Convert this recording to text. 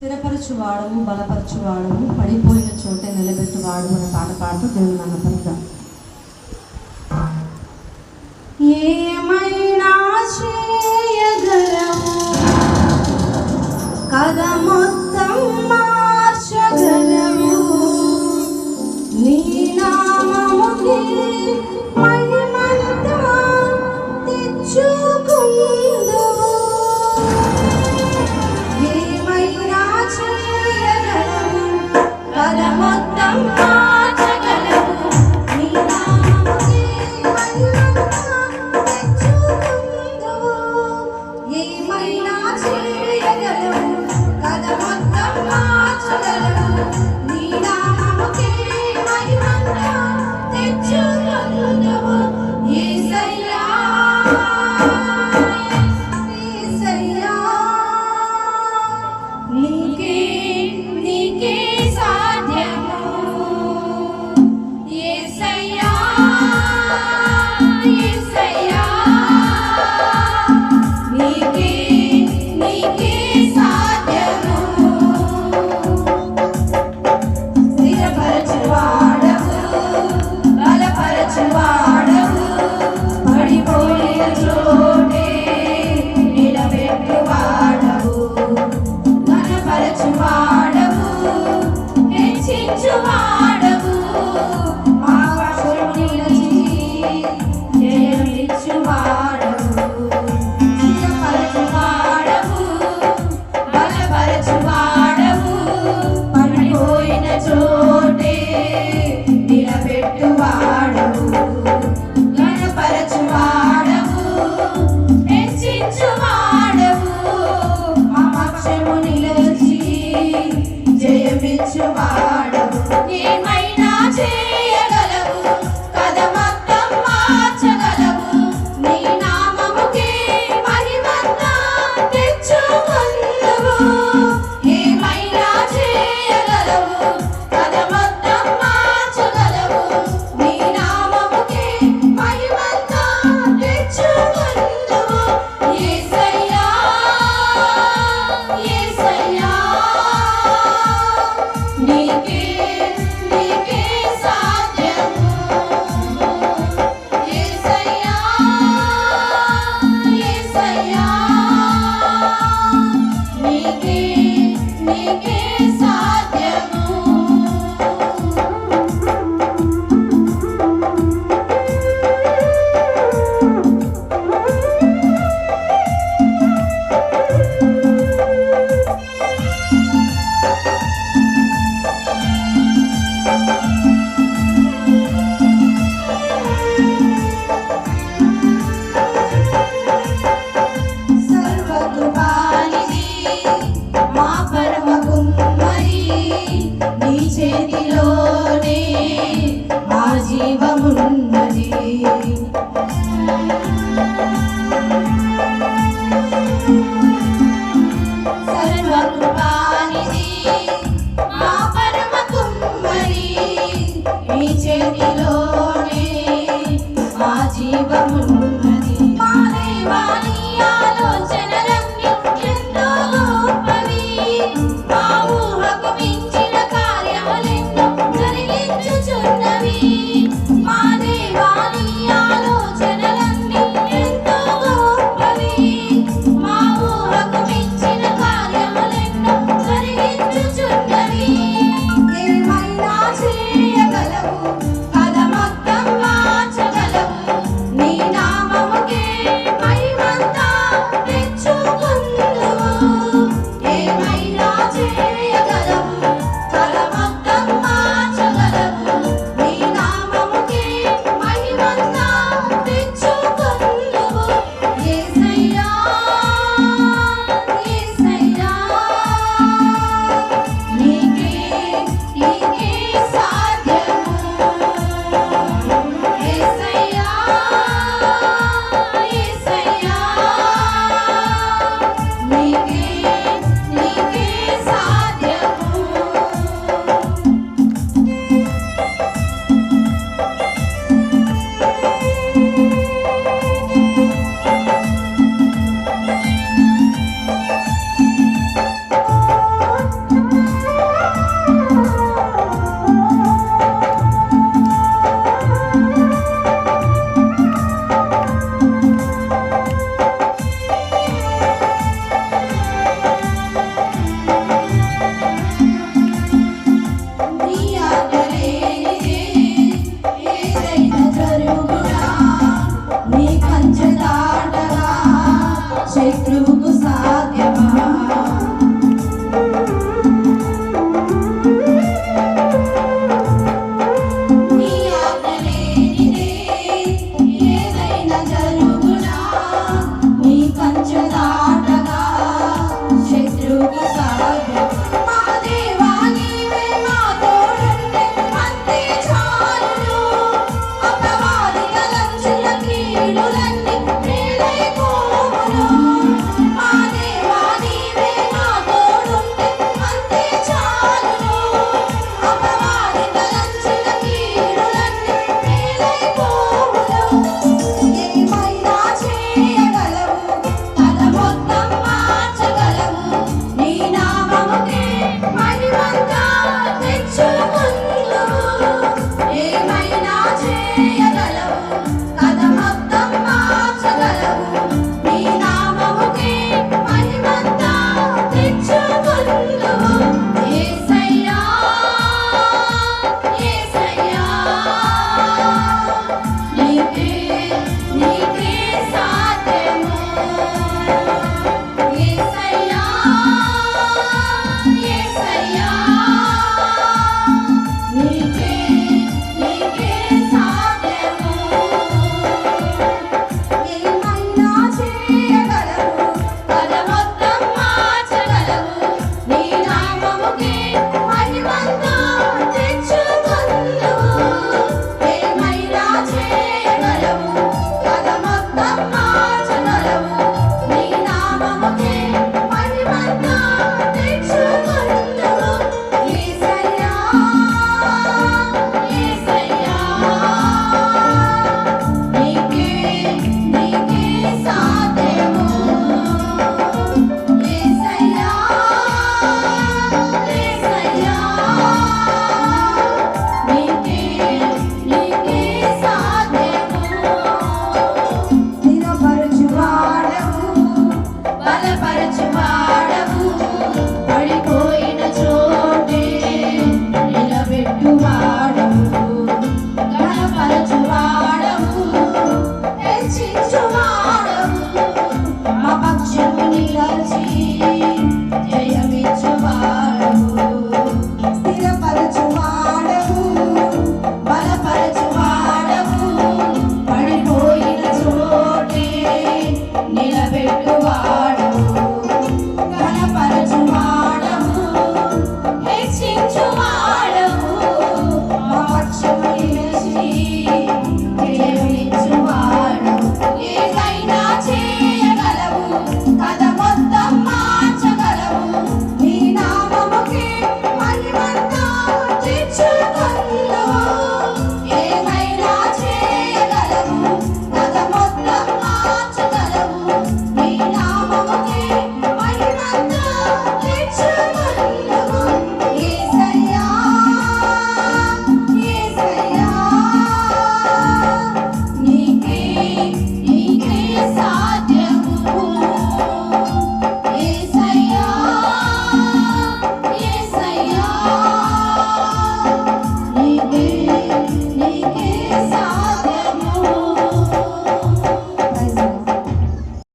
స్థిరపరచువాడము, బలపరచువాడము, పడిపోయిన చోటే నిలబెట్టువాడు అనే పాట పాడుతూ దేవుని నామమున ఏమైనా చేయగలవు, కథ మొత్తం మార్చగలవు, నీ నామముకి మహిమంతా తెచ్చుకుందువు. ఏమైనా చేయగలవు, కథ మొత్తం మార్చగలవు, నీ నామముకి మహిమంతా తెచ్చుకుందువు. ఏమైనా చేయగలవు, కథ మొత్తం మార్చగలవు, నీ నామముకి మహిమంతా తెచ్చుకుందువు. యేసయ్యా యేసయ్యా నీకే నీకే సాధ్యము. యేసయ్యా యేసయ్యా నీకే నీకే సాధ్యము. స్థిరపరచువాడవు, బలపరచువాడవు, పడిపోయిన చోటే నిలబెట్టువాడవు, ఘనపరచువాడవు, హెచ్చించువాడవు, ఆకాశము నిలిచి జయమిచ్చువాడవు. స్థిరపరచువాడవు, బలపరచువాడవు, పడిపోయిన చోటే నిలబెట్టువాడవు, ఘనపరచువాడవు, హెచ్చించువాడవు, మా పక్షము నిలిచి జయమిచ్చువాడవు. ఏమైనా చేయగలవు, కథ మొత్తం మార్చగలవు, నీ నామముకే మహిమంతా తెచ్చుకుందువు. ఏమైనా చేయగలవు, కథ మొత్తం మార్చగలవు, నీ నామముకే మహిమంతా తెచ్చుకుందువు. యేసయ్యా యేసయ్యా నీకే నీకే సాధ్యము. యేసయ్యా యేసయ్యా నీకే నీకే సాధ్యము. సర్వకృపానిధి, మా పరమ కుమ్మరి, నీ చేతిలోనే మా జీవమున్నది. సర్వకృపానిధి, మా పరమ కుమ్మరి, నీ చేతిలోనే మా జీవమున్నది. మా దేవా నీ ఆలోచనలన్నీ ఎంతో గొప్పవి, మా ఊహకు మించిన కార్యములెన్నో జరిగించుచున్నవి. మా దేవా నీ ఆలోచనలన్నీ ఎంతో గొప్పవి, మా ఊహకు మించిన కార్యములెన్నో జరిగించుచున్నవి. ఏమైనా చేయగలవు, కథ మొత్తం మార్చగలవు, నీ నామముకే మహిమంతా తెచ్చుకుందువు. ఏమైనా